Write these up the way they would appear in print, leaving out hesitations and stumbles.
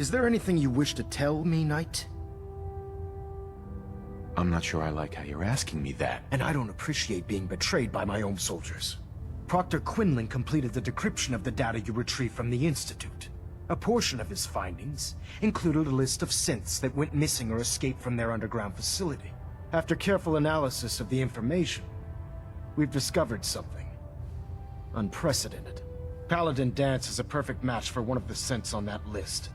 Is there anything you wish to tell me, Knight? I'm not sure I like how you're asking me that. And I don't appreciate being betrayed by my own soldiers. Proctor Quinlan completed the decryption of the data you retrieved from the Institute. A portion of his findings included a list of synths that went missing or escaped from their underground facility. After careful analysis of the information, we've discovered something unprecedented. Paladin Danse is a perfect match for one of the synths on that list.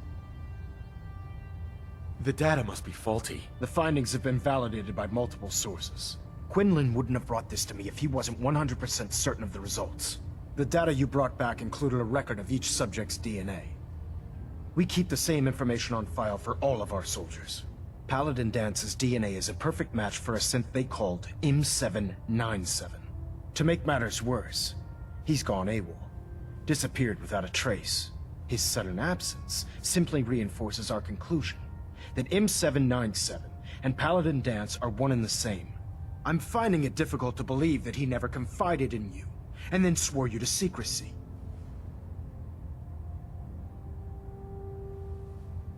The data must be faulty. The findings have been validated by multiple sources. Quinlan wouldn't have brought this to me if he wasn't 100% certain of the results. The data you brought back included a record of each subject's DNA. We keep the same information on file for all of our soldiers. Paladin Dance's DNA is a perfect match for a synth they called M797. To make matters worse, he's gone AWOL. Disappeared without a trace. His sudden absence simply reinforces our conclusion that M797 and Paladin Danse are one and the same. I'm finding it difficult to believe that he never confided in you, and then swore you to secrecy.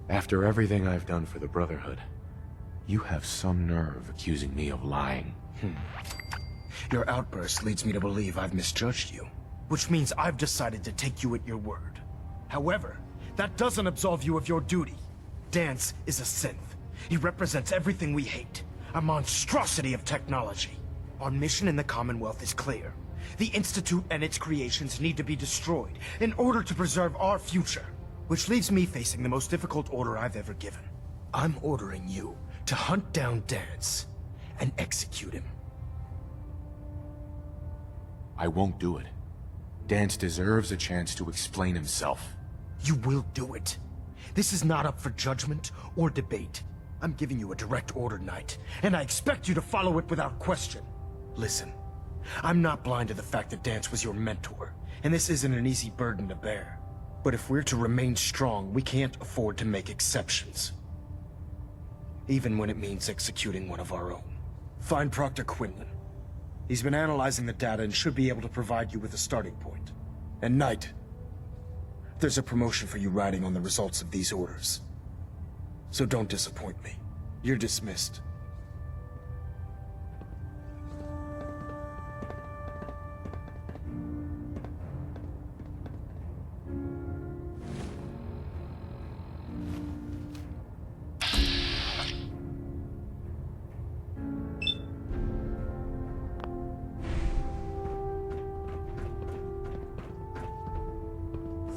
After everything I've done for the Brotherhood, you have some nerve accusing me of lying. Your outburst leads me to believe I've misjudged you, which means I've decided to take you at your word. However, that doesn't absolve you of your duty. Danse is a synth. He represents everything we hate, a monstrosity of technology. Our mission in the Commonwealth is clear. The Institute and its creations need to be destroyed in order to preserve our future. Which leaves me facing the most difficult order I've ever given. I'm ordering you to hunt down Danse and execute him. I won't do it. Danse deserves a chance to explain himself. You will do it. This is not up for judgment or debate. I'm giving you a direct order, Knight, and I expect you to follow it without question. Listen, I'm not blind to the fact that Danse was your mentor, and this isn't an easy burden to bear. But if we're to remain strong, we can't afford to make exceptions. Even when it means executing one of our own. Find Proctor Quinlan. He's been analyzing the data and should be able to provide you with a starting point. And Knight, there's a promotion for you riding on the results of these orders. So don't disappoint me. You're dismissed.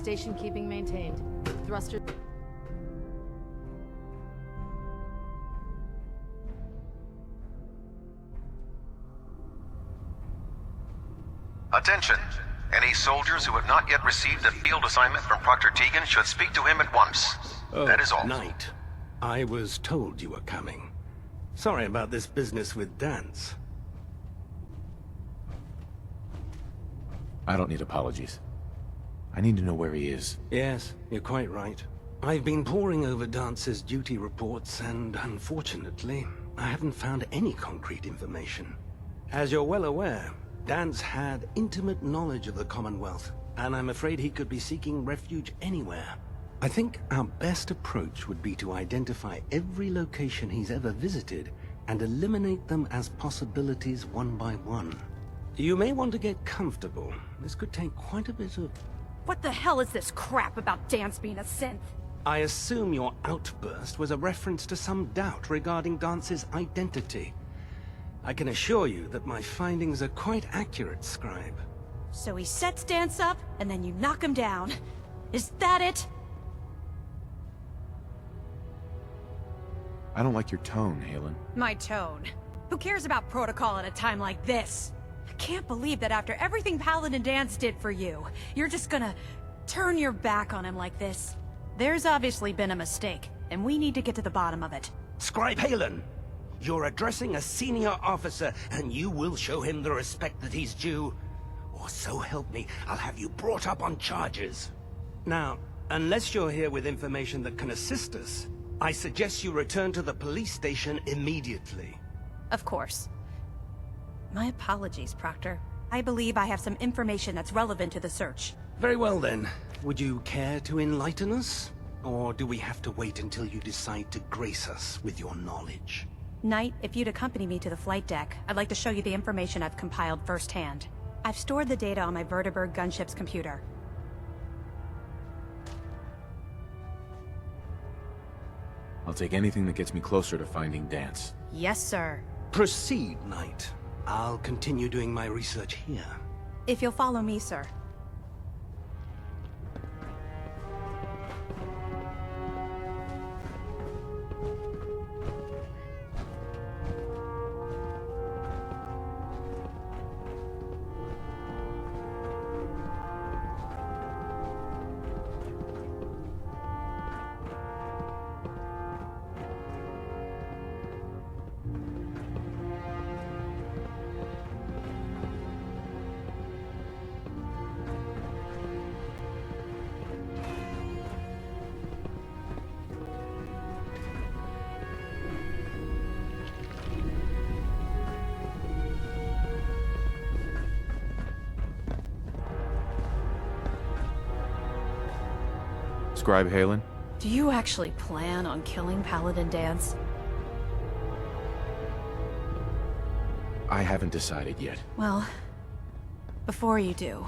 Station keeping maintained. Thruster... Attention! Any soldiers who have not yet received a field assignment from Proctor Tegan should speak to him at once. That is all. Knight, I was told you were coming. Sorry about this business with Danse. I don't need apologies. I need to know where he is. Yes, you're quite right. I've been poring over Dance's duty reports, and unfortunately, I haven't found any concrete information. As you're well aware, Danse had intimate knowledge of the Commonwealth, and I'm afraid he could be seeking refuge anywhere. I think our best approach would be to identify every location he's ever visited and eliminate them as possibilities one by one. You may want to get comfortable. This could take quite a bit of... What the hell is this crap about Danse being a synth? I assume your outburst was a reference to some doubt regarding Dance's identity. I can assure you that my findings are quite accurate, Scribe. So he sets Danse up, and then you knock him down. Is that it? I don't like your tone, Halen. My tone. Who cares about protocol at a time like this? I can't believe that after everything Paladin Danse did for you, you're just gonna turn your back on him like this. There's obviously been a mistake, and we need to get to the bottom of it. Scribe Halen! You're addressing a senior officer, and you will show him the respect that he's due. Or so help me, I'll have you brought up on charges. Now, unless you're here with information that can assist us, I suggest you return to the police station immediately. Of course. My apologies, Proctor. I believe I have some information that's relevant to the search. Very well then. Would you care to enlighten us? Or do we have to wait until you decide to grace us with your knowledge? Knight, if you'd accompany me to the flight deck, I'd like to show you the information I've compiled firsthand. I've stored the data on my Vertibird gunship's computer. I'll take anything that gets me closer to finding Danse. Yes, sir. Proceed, Knight. I'll continue doing my research here. If you'll follow me, sir. Scribe Halen? Do you actually plan on killing Paladin Danse? I haven't decided yet. Well, before you do,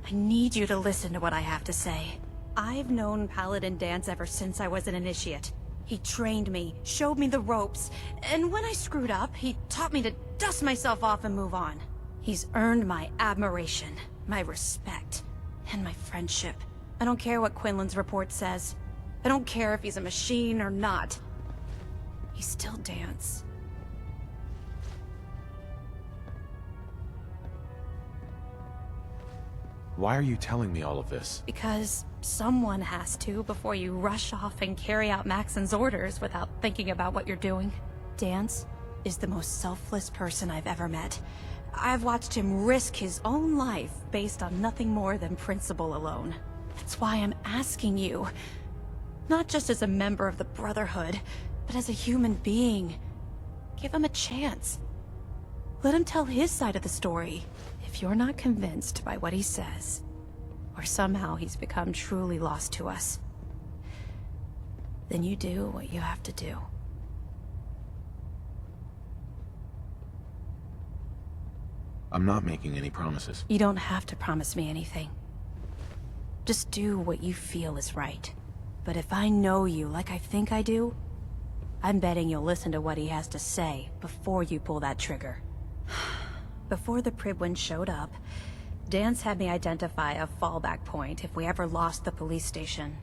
I need you to listen to what I have to say. I've known Paladin Danse ever since I was an initiate. He trained me, showed me the ropes, and when I screwed up, he taught me to dust myself off and move on. He's earned my admiration, my respect, and my friendship. I don't care what Quinlan's report says. I don't care if he's a machine or not. He's still Danse. Why are you telling me all of this? Because someone has to before you rush off and carry out Maxon's orders without thinking about what you're doing. Danse is the most selfless person I've ever met. I've watched him risk his own life based on nothing more than principle alone. That's why I'm asking you. Not just as a member of the Brotherhood, but as a human being. Give him a chance. Let him tell his side of the story. If you're not convinced by what he says, or somehow he's become truly lost to us, then you do what you have to do. I'm not making any promises. You don't have to promise me anything. Just do what you feel is right. But if I know you like I think I do, I'm betting you'll listen to what he has to say before you pull that trigger. Before the Pribwin showed up, Danse had me identify a fallback point if we ever lost the police station.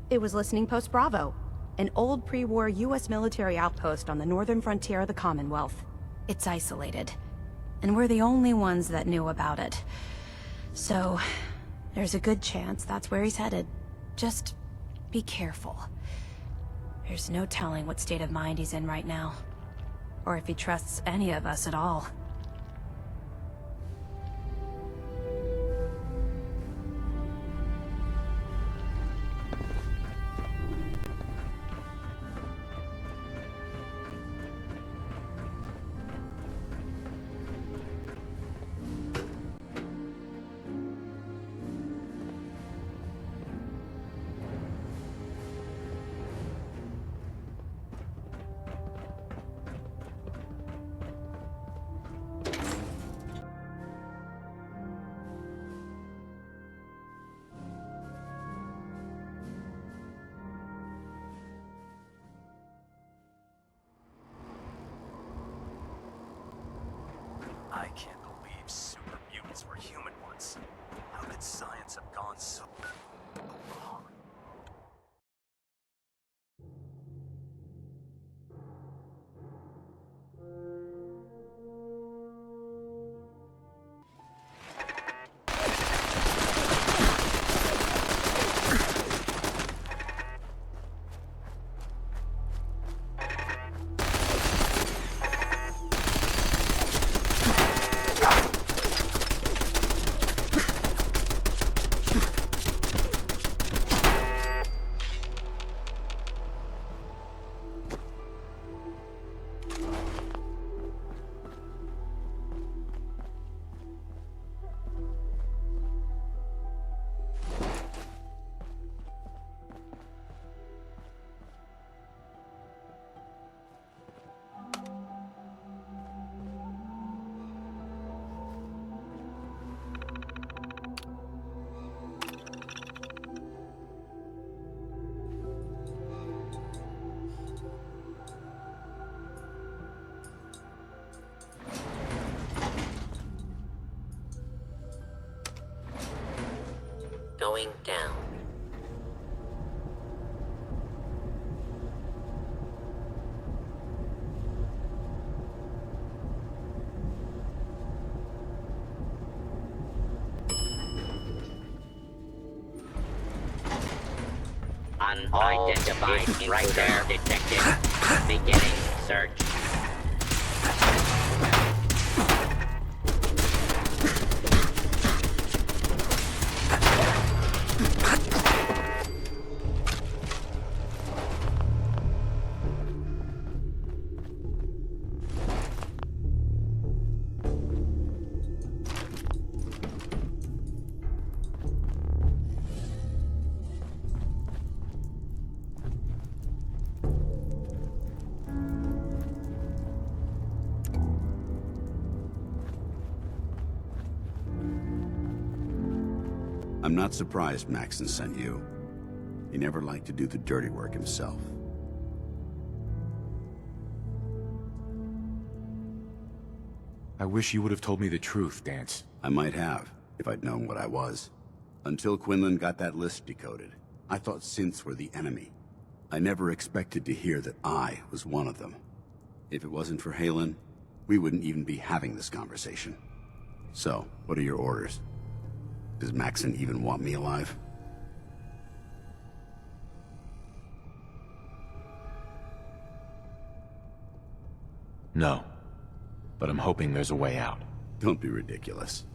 It was Listening Post Bravo, an old pre-war US military outpost on the northern frontier of the Commonwealth. It's isolated, and we're the only ones that knew about it. So, there's a good chance that's where he's headed. Just be careful. There's no telling what state of mind he's in right now, or if he trusts any of us at all. I can't believe super mutants were human once. How could science have gone so wrong? going down. Unidentified right there detected. Beginning search. I'm not surprised Maxon sent you. He never liked to do the dirty work himself. I wish you would have told me the truth, Danse. I might have, if I'd known what I was. Until Quinlan got that list decoded, I thought synths were the enemy. I never expected to hear that I was one of them. If it wasn't for Halen, we wouldn't even be having this conversation. So, what are your orders? Does Maxon even want me alive? No. But I'm hoping there's a way out. Don't be ridiculous.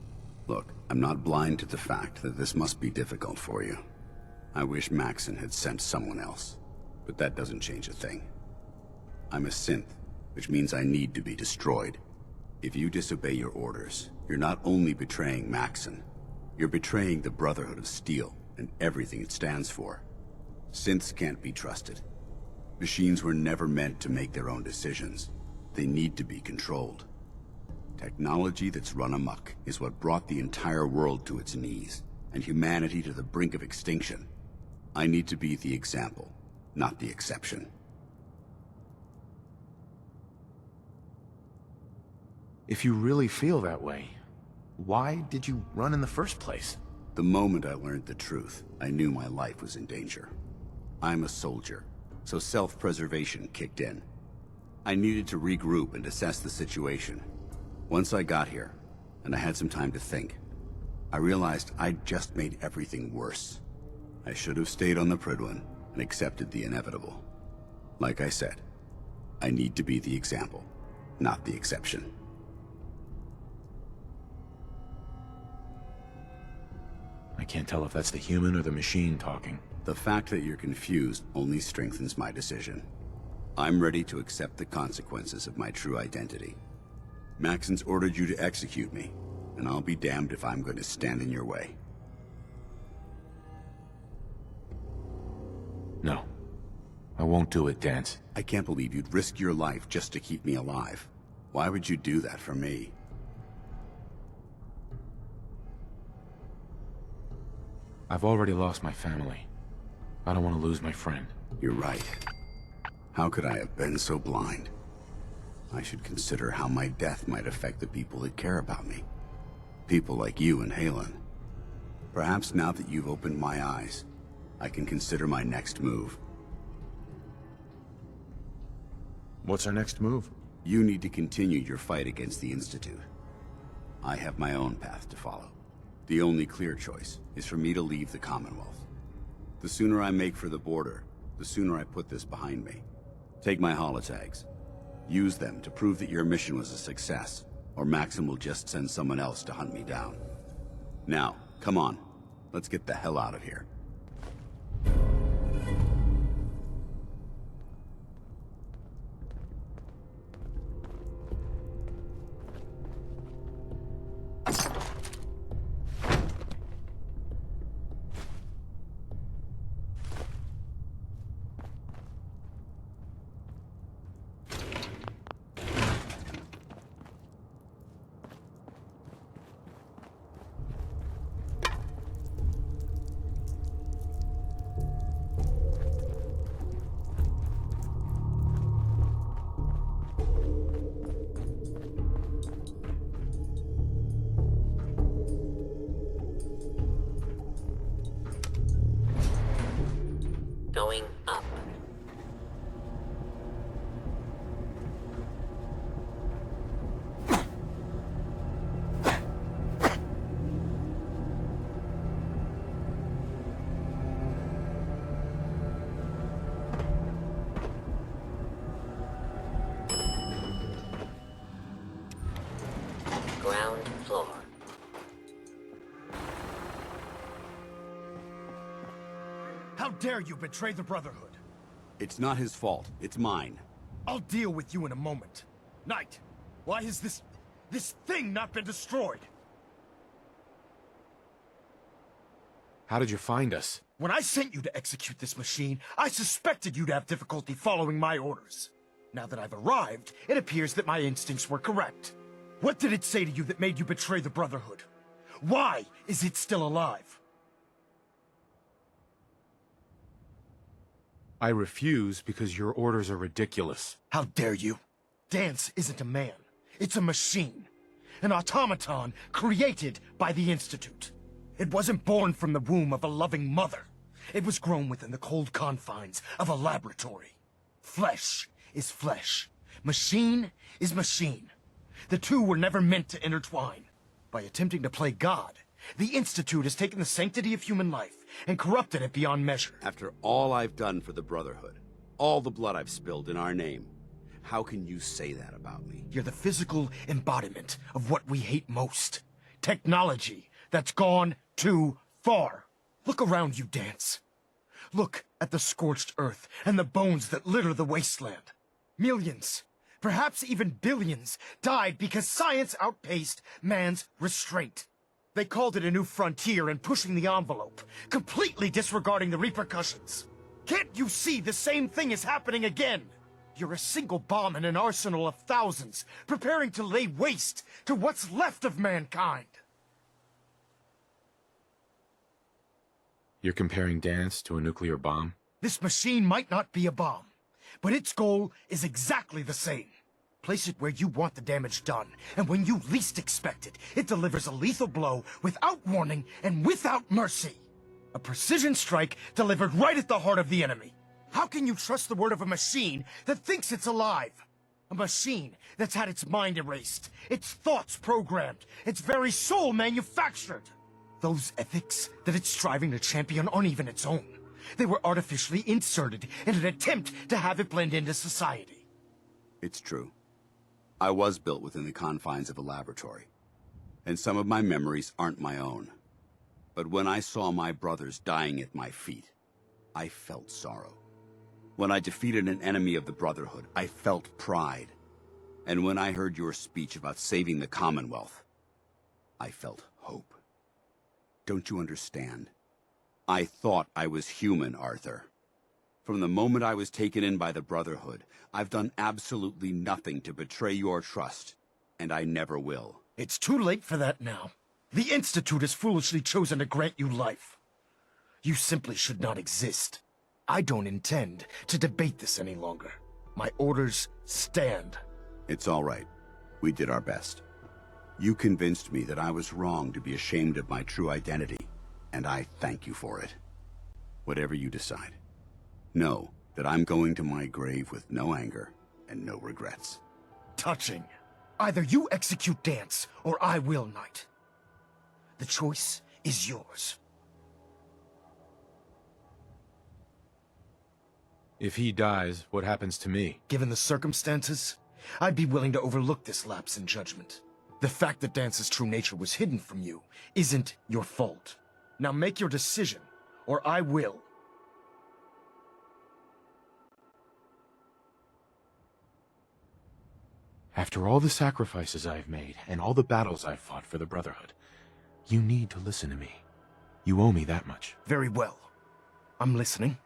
Look, I'm not blind to the fact that this must be difficult for you. I wish Maxon had sent someone else, but that doesn't change a thing. I'm a synth, which means I need to be destroyed. If you disobey your orders, you're not only betraying Maxon, you're betraying the Brotherhood of Steel and everything it stands for. Synths can't be trusted. Machines were never meant to make their own decisions. They need to be controlled. Technology that's run amok is what brought the entire world to its knees, and humanity to the brink of extinction. I need to be the example, not the exception. If you really feel that way, why did you run in the first place? The moment I learned the truth, I knew my life was in danger. I'm a soldier, so self-preservation kicked in. I needed to regroup and assess the situation. Once I got here, and I had some time to think, I realized I'd just made everything worse. I should have stayed on the Prydwen and accepted the inevitable. Like I said, I need to be the example, not the exception. I can't tell if that's the human or the machine talking. The fact that you're confused only strengthens my decision. I'm ready to accept the consequences of my true identity. Maxon's ordered you to execute me, and I'll be damned if I'm going to stand in your way. No. I won't do it, Danse. I can't believe you'd risk your life just to keep me alive. Why would you do that for me? I've already lost my family. I don't want to lose my friend. You're right. How could I have been so blind? I should consider how my death might affect the people that care about me. People like you and Halen. Perhaps now that you've opened my eyes, I can consider my next move. What's our next move? You need to continue your fight against the Institute. I have my own path to follow. The only clear choice is for me to leave the Commonwealth. The sooner I make for the border, the sooner I put this behind me. Take my holotags. Use them to prove that your mission was a success, or Maxon will just send someone else to hunt me down. Now, come on. Let's get the hell out of here. dare you betray the Brotherhood? It's not his fault. It's mine. I'll deal with you in a moment. Knight, why has this thing not been destroyed? How did you find us? When I sent you to execute this machine, I suspected you'd have difficulty following my orders. Now that I've arrived, it appears that my instincts were correct. What did it say to you that made you betray the Brotherhood? Why is it still alive? I refuse because your orders are ridiculous. How dare you? Danse isn't a man. It's a machine. An automaton created by the Institute. It wasn't born from the womb of a loving mother. It was grown within the cold confines of a laboratory. Flesh is flesh. Machine is machine. The two were never meant to intertwine. By attempting to play God, the Institute has taken the sanctity of human life and corrupted it beyond measure. After all I've done for the Brotherhood, all the blood I've spilled in our name, how can you say that about me? You're the physical embodiment of what we hate most. Technology that's gone too far. Look around you, Danse. Look at the scorched earth and the bones that litter the wasteland. Millions, perhaps even billions, died because science outpaced man's restraint. They called it a new frontier and pushing the envelope, completely disregarding the repercussions. Can't you see the same thing is happening again? You're a single bomb in an arsenal of thousands, preparing to lay waste to what's left of mankind. You're comparing Danse to a nuclear bomb? This machine might not be a bomb, but its goal is exactly the same. Place it where you want the damage done, and when you least expect it, it delivers a lethal blow without warning and without mercy. A precision strike delivered right at the heart of the enemy. How can you trust the word of a machine that thinks it's alive? A machine that's had its mind erased, its thoughts programmed, its very soul manufactured. Those ethics that it's striving to champion aren't even its own. They were artificially inserted in an attempt to have it blend into society. It's true. I was built within the confines of a laboratory, and some of my memories aren't my own. But when I saw my brothers dying at my feet, I felt sorrow. When I defeated an enemy of the Brotherhood, I felt pride. And when I heard your speech about saving the Commonwealth, I felt hope. Don't you understand? I thought I was human, Arthur. From the moment I was taken in by the Brotherhood, I've done absolutely nothing to betray your trust, and I never will. It's too late for that now. The Institute has foolishly chosen to grant you life. You simply should not exist. I don't intend to debate this any longer. My orders stand. It's all right. We did our best. You convinced me that I was wrong to be ashamed of my true identity, and I thank you for it. Whatever you decide. Know that I'm going to my grave with no anger and no regrets. Touching. Either you execute Danse, or I will, Knight. The choice is yours. If he dies, what happens to me? Given the circumstances, I'd be willing to overlook this lapse in judgment. The fact that Dance's true nature was hidden from you isn't your fault. Now make your decision, or I will. After all the sacrifices I've made, and all the battles I've fought for the Brotherhood, you need to listen to me. You owe me that much. Very well. I'm listening.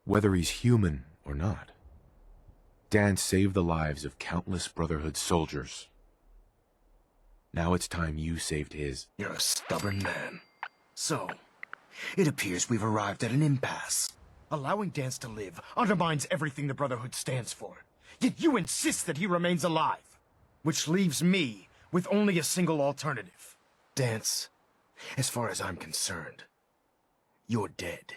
Whether he's human or not, Danse saved the lives of countless Brotherhood soldiers. Now it's time you saved his. You're a stubborn man. So, it appears we've arrived at an impasse. Allowing Danse to live undermines everything the Brotherhood stands for. Yet you insist that he remains alive. Which leaves me with only a single alternative. Danse, as far as I'm concerned, you're dead.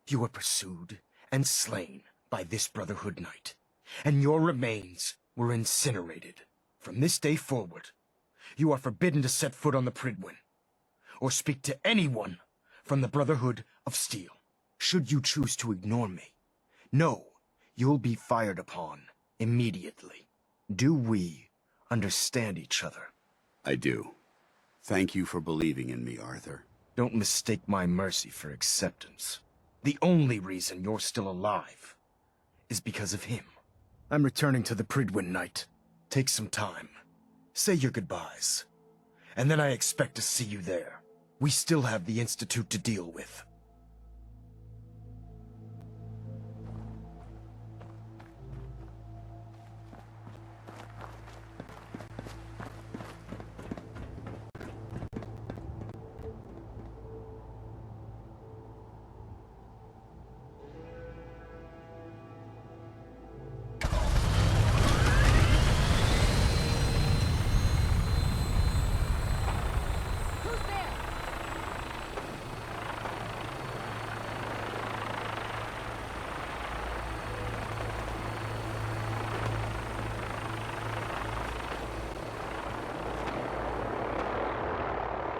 You were pursued and slain by this Brotherhood Knight, and your remains were incinerated. From this day forward, you are forbidden to set foot on the Pridwin, or speak to anyone from the Brotherhood of Steel. Should you choose to ignore me, know you'll be fired upon immediately. Do we understand each other? I do. Thank you for believing in me, Arthur. Don't mistake my mercy for acceptance. The only reason you're still alive is because of him. I'm returning to the Prydwen Night. Take some time. Say your goodbyes. And then I expect to see you there. We still have the Institute to deal with.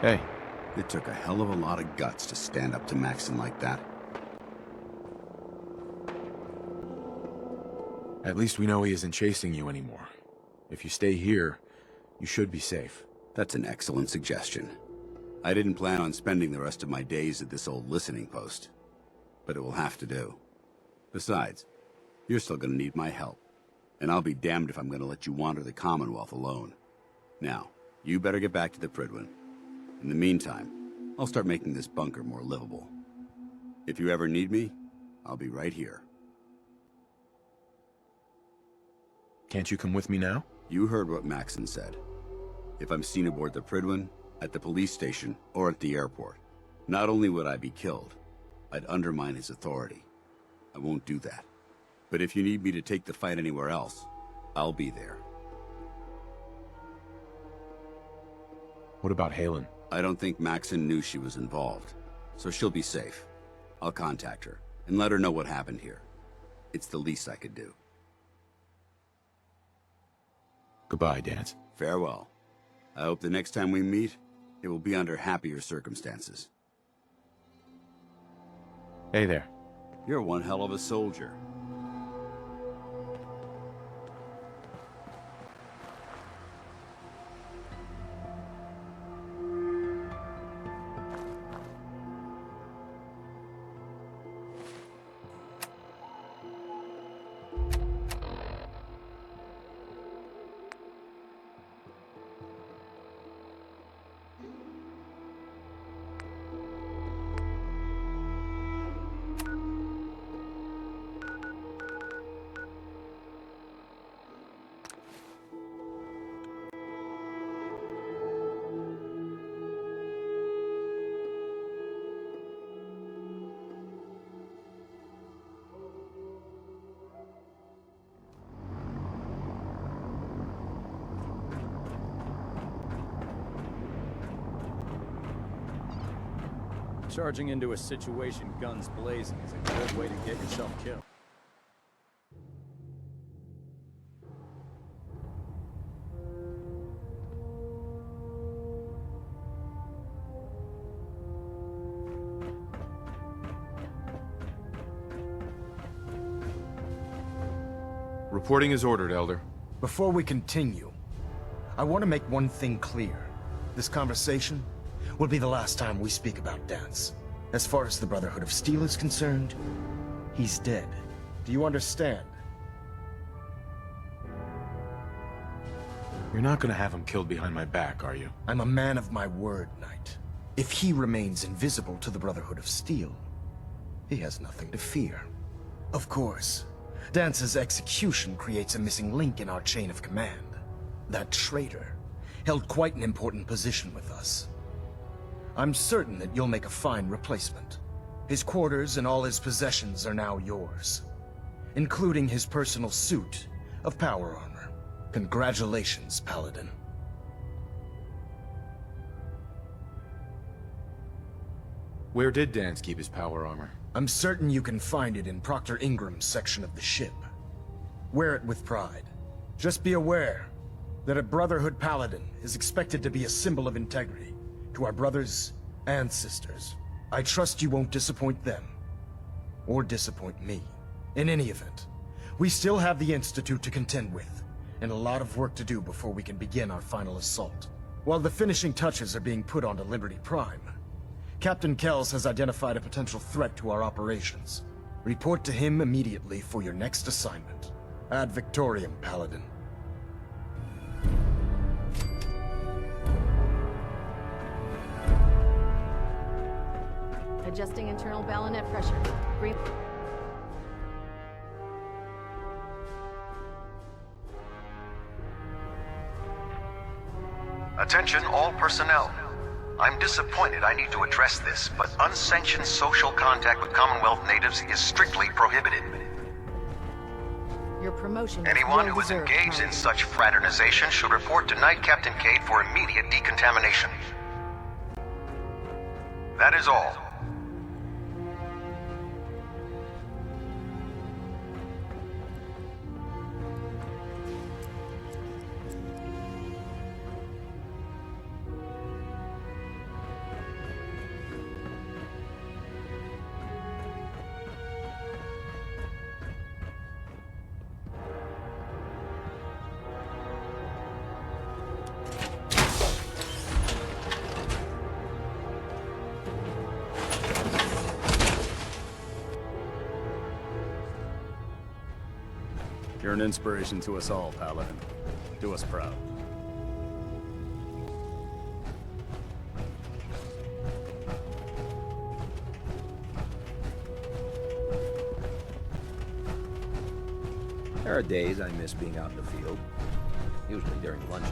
Hey. It took a hell of a lot of guts to stand up to Maxon like that. At least we know he isn't chasing you anymore. If you stay here, you should be safe. That's an excellent suggestion. I didn't plan on spending the rest of my days at this old listening post, but it will have to do. Besides, you're still gonna need my help, and I'll be damned if I'm gonna let you wander the Commonwealth alone. Now, you better get back to the Prydwen. In the meantime, I'll start making this bunker more livable. If you ever need me, I'll be right here. Can't you come with me now? You heard what Maxon said. If I'm seen aboard the Prydwen, at the police station, or at the airport, not only would I be killed, I'd undermine his authority. I won't do that. But if you need me to take the fight anywhere else, I'll be there. What about Halen? I don't think Maxon knew she was involved, so she'll be safe. I'll contact her, and let her know what happened here. It's the least I could do. Goodbye, Danse. Farewell. I hope the next time we meet, it will be under happier circumstances. Hey there. You're one hell of a soldier. Charging into a situation guns blazing is a good way to get yourself killed. Reporting is ordered, Elder. Before we continue, I want to make one thing clear. This conversation will be the last time we speak about Danse. As far as the Brotherhood of Steel is concerned, he's dead. Do you understand? You're not gonna have him killed behind my back, are you? I'm a man of my word, Knight. If he remains invisible to the Brotherhood of Steel, he has nothing to fear. Of course, Dance's execution creates a missing link in our chain of command. That traitor held quite an important position with us. I'm certain that you'll make a fine replacement. His quarters and all his possessions are now yours, including his personal suit of power armor. Congratulations, Paladin. Where did Danse keep his power armor? I'm certain you can find it in Proctor Ingram's section of the ship. Wear it with pride. Just be aware that a Brotherhood Paladin is expected to be a symbol of integrity to our brothers and sisters. I trust you won't disappoint them, or disappoint me. In any event, we still have the Institute to contend with, and a lot of work to do before we can begin our final assault. While the finishing touches are being put onto Liberty Prime, Captain Kells has identified a potential threat to our operations. Report to him immediately for your next assignment. Ad Victoriam, Paladin. Adjusting internal bayonet pressure. Green. Attention all personnel. I'm disappointed I need to address this, but unsanctioned social contact with Commonwealth natives is strictly prohibited. Your promotion. Anyone who is engaged in such fraternization should report to Knight Captain Cade for immediate decontamination. That is all. You're an inspiration to us all, Paladin. Do us proud. There are days I miss being out in the field, usually during lunches.